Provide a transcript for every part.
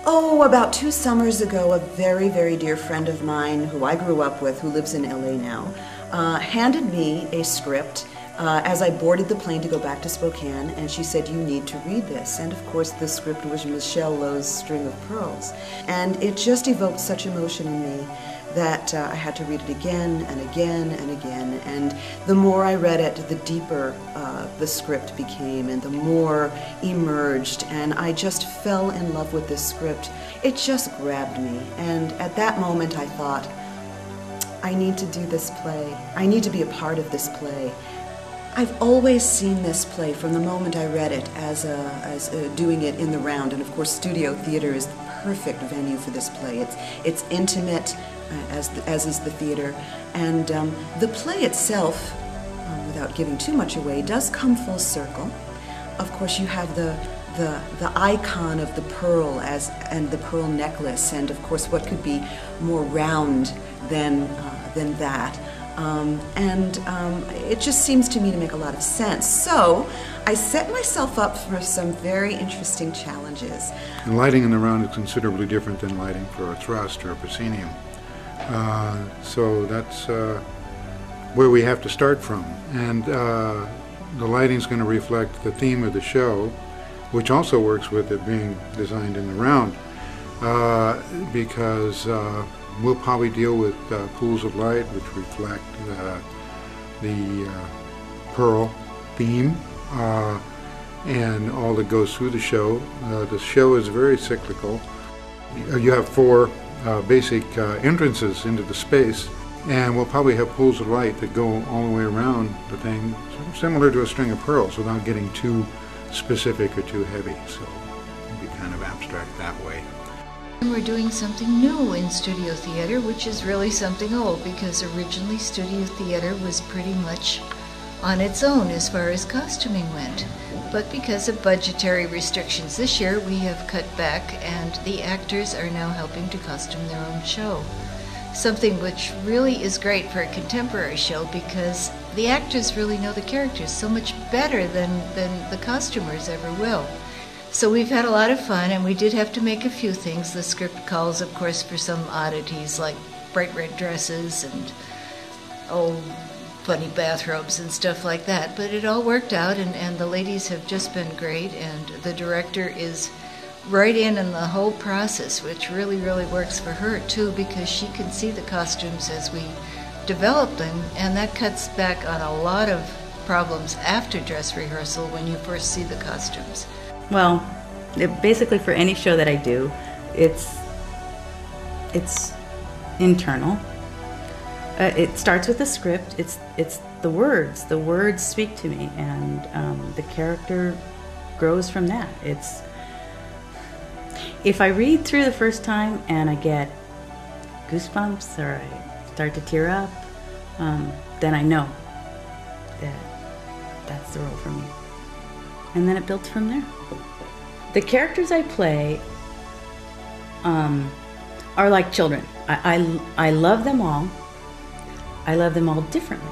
Oh, about 2 summers ago, a very, very dear friend of mine who I grew up with, who lives in LA now, handed me a script as I boarded the plane to go back to Spokane, and she said, "You need to read this." And of course, the script was Michelle Lowe's String of Pearls. And it just evoked such emotion in me that I had to read it again and again and again. And the more I read it, the deeper the script became and the more emerged. And I just fell in love with this script. It just grabbed me. And at that moment I thought, I need to do this play. I need to be a part of this play. I've always seen this play from the moment I read it as doing it in the round. And of course, studio theater is the perfect venue for this play. It's intimate, as is the theater, and the play itself, without giving too much away, does come full circle. Of course, you have the icon of the pearl and the pearl necklace, and of course, what could be more round than that? It just seems to me to make a lot of sense. So I set myself up for some very interesting challenges. And lighting in the round is considerably different than lighting for a thrust or a proscenium. So that's where we have to start from. And the lighting is going to reflect the theme of the show, which also works with it being designed in the round, because we'll probably deal with pools of light which reflect the pearl theme and all that goes through the show. The show is very cyclical. You have 4 basic entrances into the space, and we'll probably have pools of light that go all the way around the thing, similar to a string of pearls without getting too specific or too heavy. So it'll be kind of abstract that way. We're doing something new in studio theater, which is really something old, because originally studio theater was pretty much on its own as far as costuming went. But because of budgetary restrictions this year, we have cut back, and the actors are now helping to costume their own show. Something which really is great for a contemporary show, because the actors really know the characters so much better than the costumers ever will. So we've had a lot of fun, and we did have to make a few things. The script calls, of course, for some oddities like bright red dresses and funny bathrobes and stuff like that. But it all worked out, and the ladies have just been great, and the director is right in the whole process, which really, really works for her too, because she can see the costumes as we develop them, and that cuts back on a lot of problems after dress rehearsal when you first see the costumes. Well, basically for any show that I do, it's internal. It starts with the script. It's the words. The words speak to me, and the character grows from that. If I read through the first time and I get goosebumps or I start to tear up, then I know that that's the role for me. And then it builds from there. The characters I play are like children. I love them all. I love them all differently.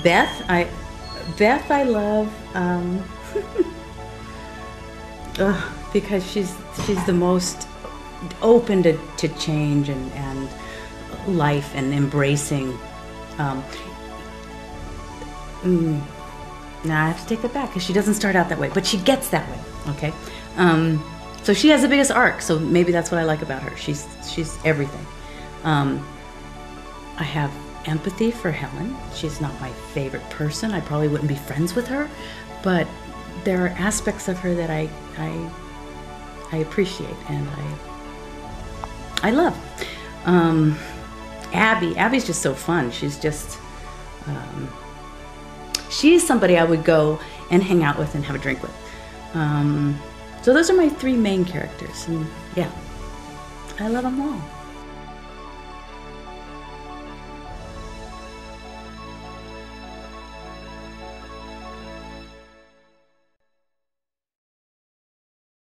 Beth I love because she's the most open to change and life and embracing. Now I have to take that back, because she doesn't start out that way, but she gets that way, okay? So she has the biggest arc, so maybe that's what I like about her. She's everything. I have empathy for Helen. She's not my favorite person. I probably wouldn't be friends with her, but there are aspects of her that I appreciate and I love. Abby's just so fun. She's just, she's somebody I would go and hang out with and have a drink with. So those are my 3 main characters, and yeah, I love them all.